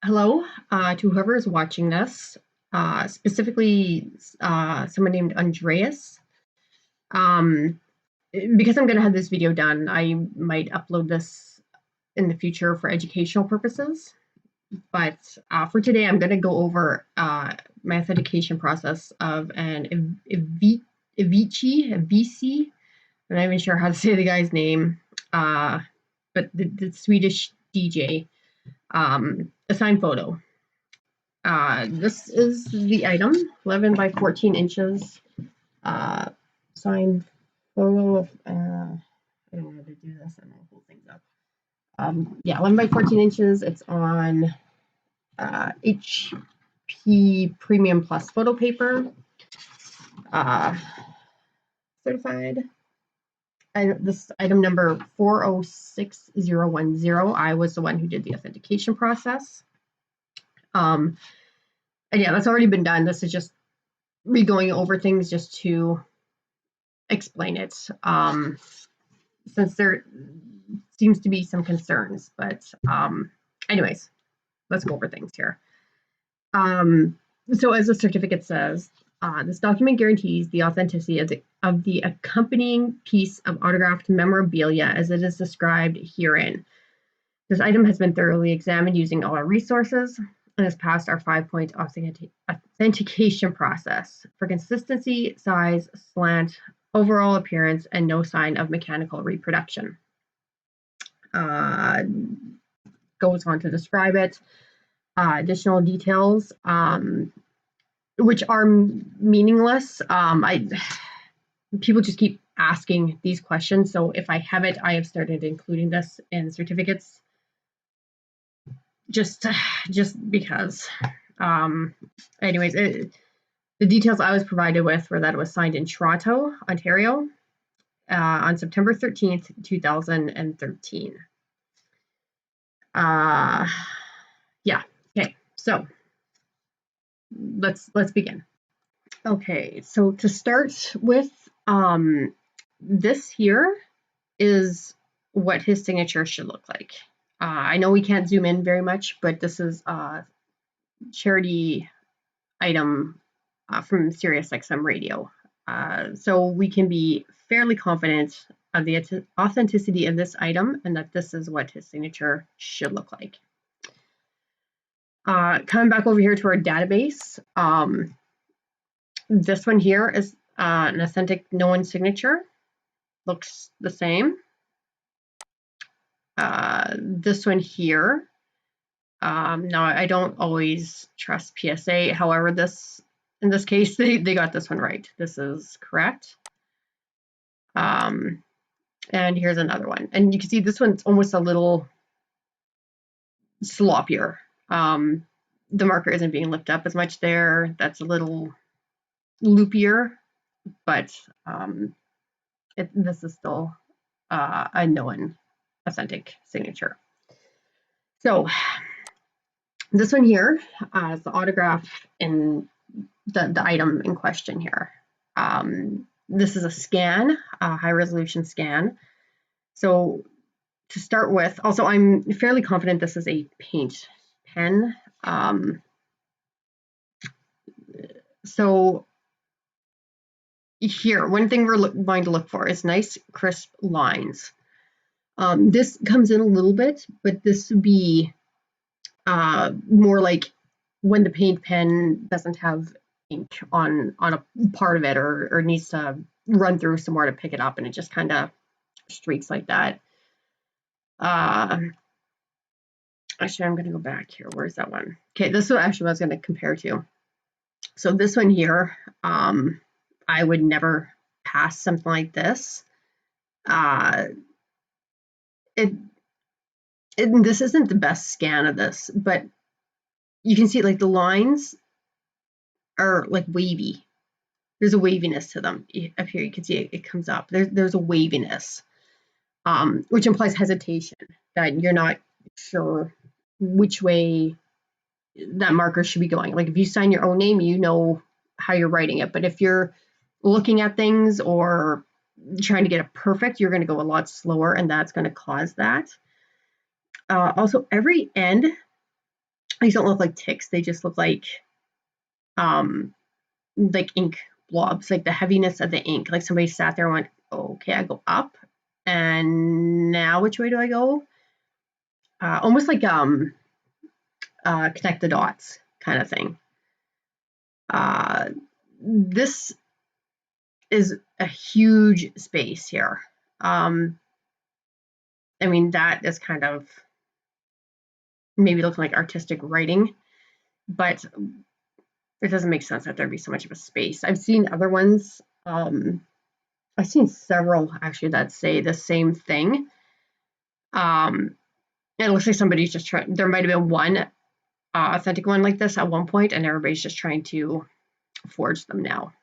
Hello to whoever is watching this, specifically someone named Andreas. Um, because I'm going to have this video done, I might upload this in the future for educational purposes. But for today, I'm going to go over my authentication process of an Avicii. I'm not even sure how to say the guy's name, but the Swedish DJ assigned photo. This is the item, 11 by 14 inches, signed photo of, I don't know how to do this, I'm gonna hold things up. Yeah, 11 by 14 inches, it's on HP Premium Plus photo paper, certified. This item number 406010, I was the one who did the authentication process. And yeah, that's already been done. This is just me going over things just to explain it, since there seems to be some concerns. But anyways, let's go over things here. So as the certificate says, this document guarantees the authenticity of the accompanying piece of autographed memorabilia as it is described herein. This item has been thoroughly examined using all our resources and has passed our 5-point authentication process for consistency, size, slant, overall appearance, and no sign of mechanical reproduction. Goes on to describe it. Additional details, which are meaningless. People just keep asking these questions, so if I have it, I have started including this in certificates, just because. Anyways, the details I was provided with were that it was signed in Toronto, Ontario, on September 13th, 2013. Yeah. Okay. So let's begin. Okay. So to start with, this here is what his signature should look like. I know we can't zoom in very much, but this is a charity item from SiriusXM radio. So we can be fairly confident of the authenticity of this item and that this is what his signature should look like. Coming back over here to our database, this one here is an authentic known signature. Looks the same. This one here, now I don't always trust PSA. However, in this case, they got this one right. This is correct. And here's another one. And you can see this one's almost a little sloppier. The marker isn't being lifted up as much there. That's a little loopier, but this is still a known authentic signature. So this one here is the autograph in the item in question here. This is a scan, a high resolution scan. So to start with, also I'm fairly confident this is a paint pen. So here, one thing we're going to look for is nice crisp lines. This comes in a little bit, but this would be more like when the paint pen doesn't have ink on a part of it, or needs to run through somewhere to pick it up, and it just kind of streaks like that. Actually, I'm going to go back here. Where's that one? Okay, this is actually what I was going to compare to. So this one here, I would never pass something like this. This isn't the best scan of this, but you can see like the lines are like wavy. There's a waviness to them. Up here you can see it comes up. There's a waviness, which implies hesitation, that you're not sure which way that marker should be going. Like if you sign your own name, you know how you're writing it. But if you're looking at things or trying to get it perfect, you're going to go a lot slower, and that's going to cause that. Also, every end, these don't look like ticks. They just look like ink blobs, like the heaviness of the ink. Like somebody sat there and went, okay, I go up, and now which way do I go? Almost like connect the dots kind of thing. This is a huge space here. I mean, that is kind of maybe looking like artistic writing, but it doesn't make sense that there'd be so much of a space. I've seen other ones. I've seen several actually that say the same thing. It looks like somebody's just trying. There might have been one authentic one like this at one point, and everybody's just trying to forge them now.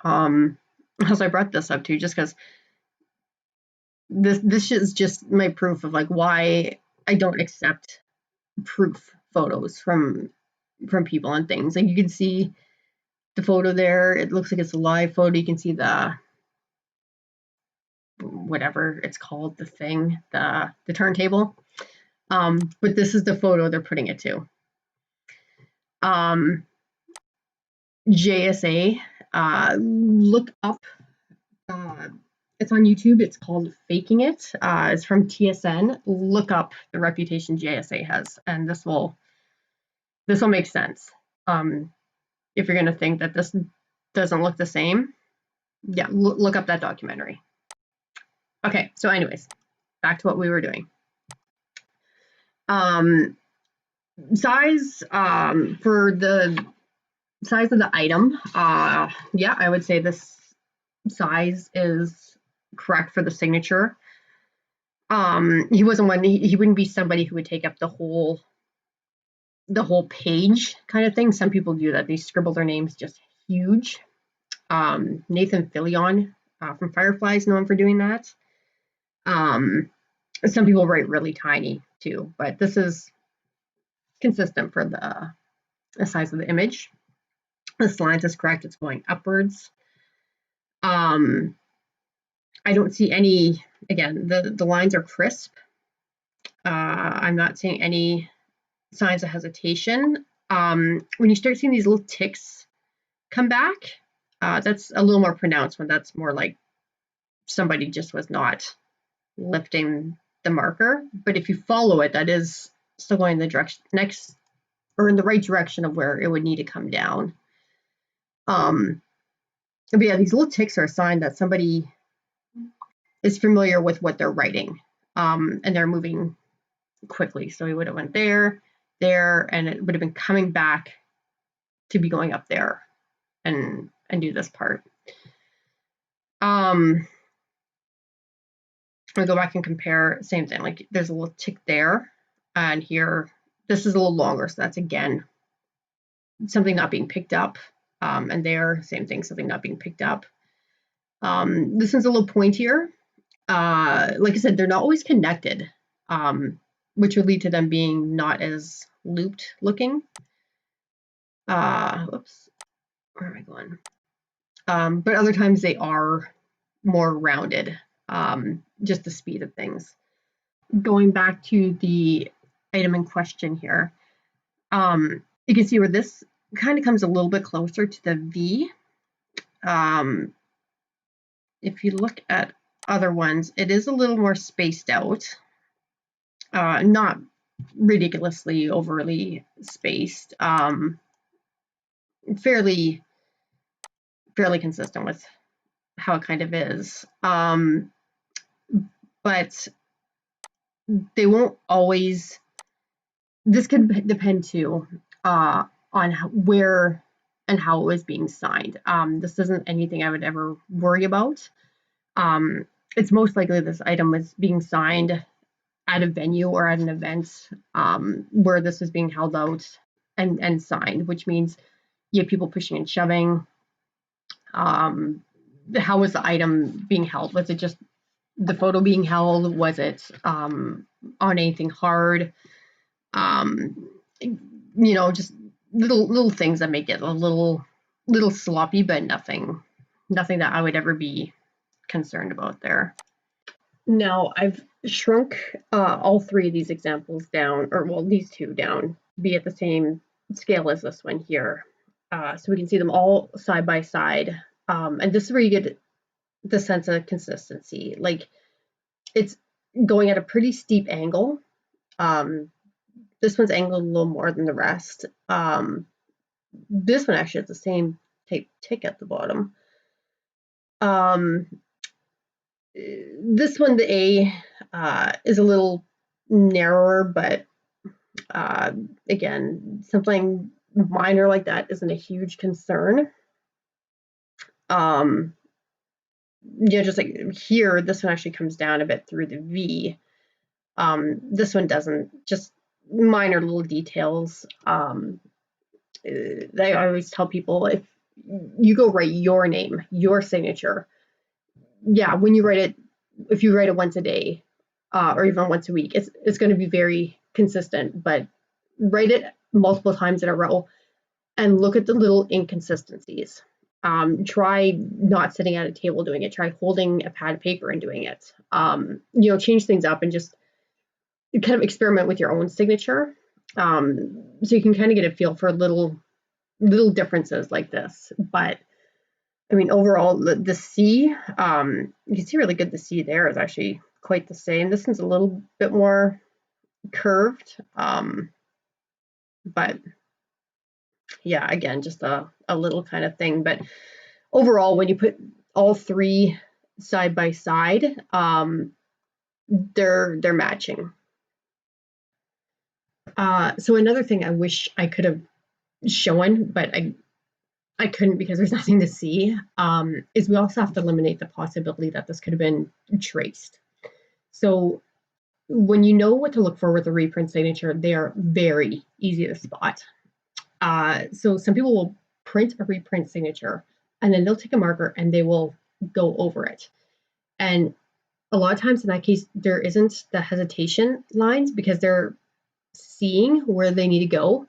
As I brought this up too, just because this is just my proof of like why I don't accept proof photos from people and things. Like you can see the photo there. It looks like it's a live photo. You can see the whatever it's called, the thing, the turntable. But this is the photo they're putting it to. JSA, look up. It's on YouTube. It's called Faking It. It's from TSN. Look up the reputation JSA has, and this will make sense. If you're going to think that this doesn't look the same, yeah, look up that documentary. Okay, so anyways, back to what we were doing. Size, for the size of the item, yeah, I would say this size is correct for the signature. He wasn't one, he wouldn't be somebody who would take up the whole page kind of thing. Some people do that. They scribble their names just huge. Nathan Fillion from Firefly is known for doing that. Some people write really tiny too, but this is consistent for the size of the image. The slant is correct. It's going upwards. I don't see any, again, the lines are crisp. I'm not seeing any signs of hesitation. When you start seeing these little ticks come back, that's a little more pronounced when that's more like somebody just was not lifting the marker. But if you follow it, that is still going in the direction next, or in the right direction of where it would need to come down. But yeah, these little ticks are a sign that somebody is familiar with what they're writing, and they're moving quickly. So we would have went there, and it would have been coming back to be going up there and do this part. I'll go back and compare, same thing, like there's a little tick there, and here, this is a little longer, so that's again, something not being picked up, and there, same thing, something not being picked up. This one's a little pointier. Like I said, they're not always connected, which would lead to them being not as looped looking. Whoops, where am I going? But other times they are more rounded, just the speed of things. Going back to the item in question here, you can see where this kind of comes a little bit closer to the V. If you look at other ones, it is a little more spaced out, not ridiculously overly spaced, fairly consistent with how it kind of is. But they won't always, this could depend too on where and how it was being signed. This isn't anything I would ever worry about. It's most likely this item was being signed at a venue or at an event where this is being held out and signed, which means you have people pushing and shoving. How was the item being held? Was it just the photo being held? Was it on anything hard? Just little things that make it a little sloppy, but nothing that I would ever be concerned about there. Now, I've shrunk all three of these examples down, or well, these two down, be at the same scale as this one here. So we can see them all side by side. And this is where you get the sense of consistency. Like it's going at a pretty steep angle. This one's angled a little more than the rest. This one actually has the same type tick at the bottom. This one, the A, is a little narrower, but again, something minor like that isn't a huge concern. Yeah, just like here, this one actually comes down a bit through the V. This one doesn't, just minor little details. I always tell people, if you go write your name, your signature, yeah, when you write it, if you write it once a day, or even once a week, it's going to be very consistent, but write it multiple times in a row and look at the little inconsistencies. Try not sitting at a table doing it. Try holding a pad of paper and doing it. Change things up and just kind of experiment with your own signature. So you can kind of get a feel for little differences like this. But I mean, overall, the C, you can see really good the C there is actually quite the same. This one's a little bit more curved, but yeah, again, just a little kind of thing. But overall, when you put all three side by side, they're matching. So another thing I wish I could have shown, but I couldn't because there's nothing to see, is we also have to eliminate the possibility that this could have been traced. So when you know what to look for with a reprint signature, they are very easy to spot. So some people will print a reprint signature and then they'll take a marker and they will go over it. And a lot of times in that case, there isn't the hesitation lines because they're seeing where they need to go.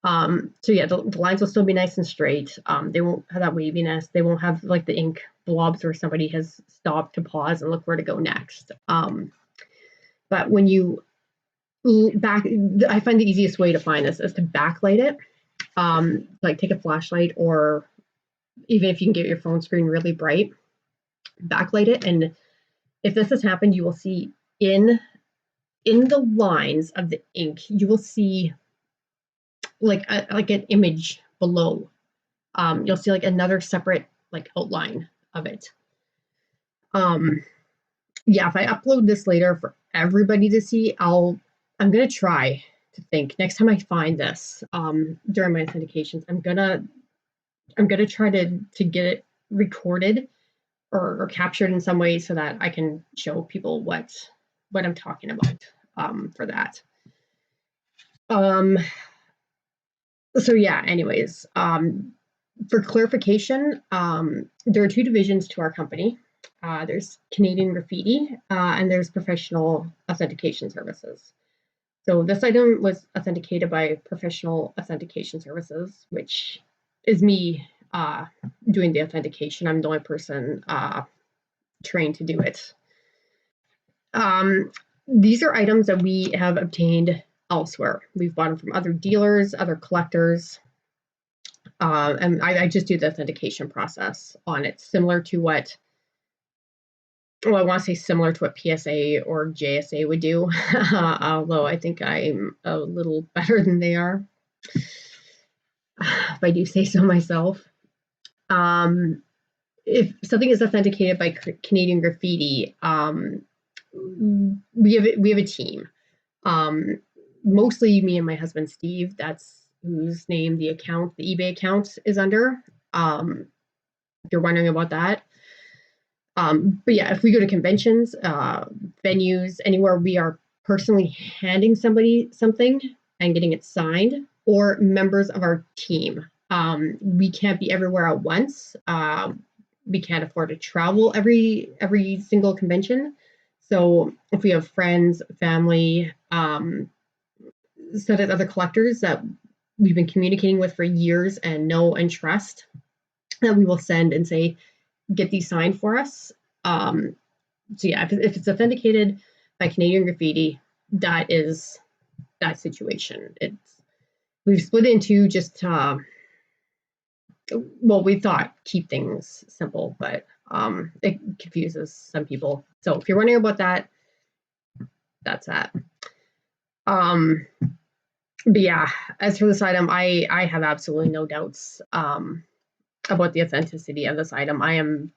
So yeah, the lines will still be nice and straight. They won't have that waviness. They won't have like the ink blobs where somebody has stopped to pause and look where to go next. But when you I find the easiest way to find this is to backlight it. Like take a flashlight, or even if you can get your phone screen really bright, backlight it. And if this has happened, you will see in the lines of the ink, you will see like an image below. You'll see like another separate like outline of it. Yeah, if I upload this later for everybody to see, I'm gonna try to think next time I find this during my authentications, I'm gonna try to get it recorded or captured in some way so that I can show people what I'm talking about for that. So yeah, anyways, for clarification, there are two divisions to our company. There's Canadian Graffiti and there's Professional Authentication Services. So this item was authenticated by Professional Authentication Services, which is me doing the authentication. I'm the only person trained to do it. These are items that we have obtained elsewhere. We've bought them from other dealers, other collectors, and I just do the authentication process on it, similar to what, well, I want to say similar to what PSA or JSA would do, although I think I'm a little better than they are, if I do say so myself. If something is authenticated by Canadian Graffiti, we have a team. Mostly me and my husband Steve. That's whose name the eBay account is under. If you're wondering about that. But yeah, if we go to conventions, venues, anywhere, we are personally handing somebody something and getting it signed, or members of our team. We can't be everywhere at once. We can't afford to travel every single convention. So if we have friends, family, set of other collectors that we've been communicating with for years and know and trust, that we will send and say, get these signed for us. So yeah, if it's authenticated by Canadian Graffiti, that is that situation. We've split into just well, we thought keep things simple, but it confuses some people. So if you're wondering about that, that's that. But yeah, as for this item, I have absolutely no doubts about the authenticity of this item. I am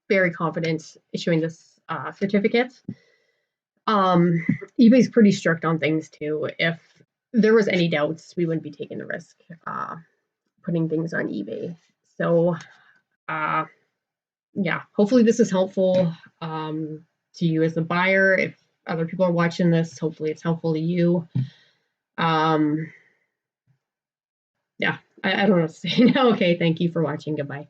very confident issuing this certificate. eBay's pretty strict on things too. If there was any doubts, we wouldn't be taking the risk putting things on eBay. So yeah, hopefully this is helpful to you as a buyer. If other people are watching this, hopefully it's helpful to you. Yeah, I don't know what to say now. Okay, thank you for watching. Goodbye.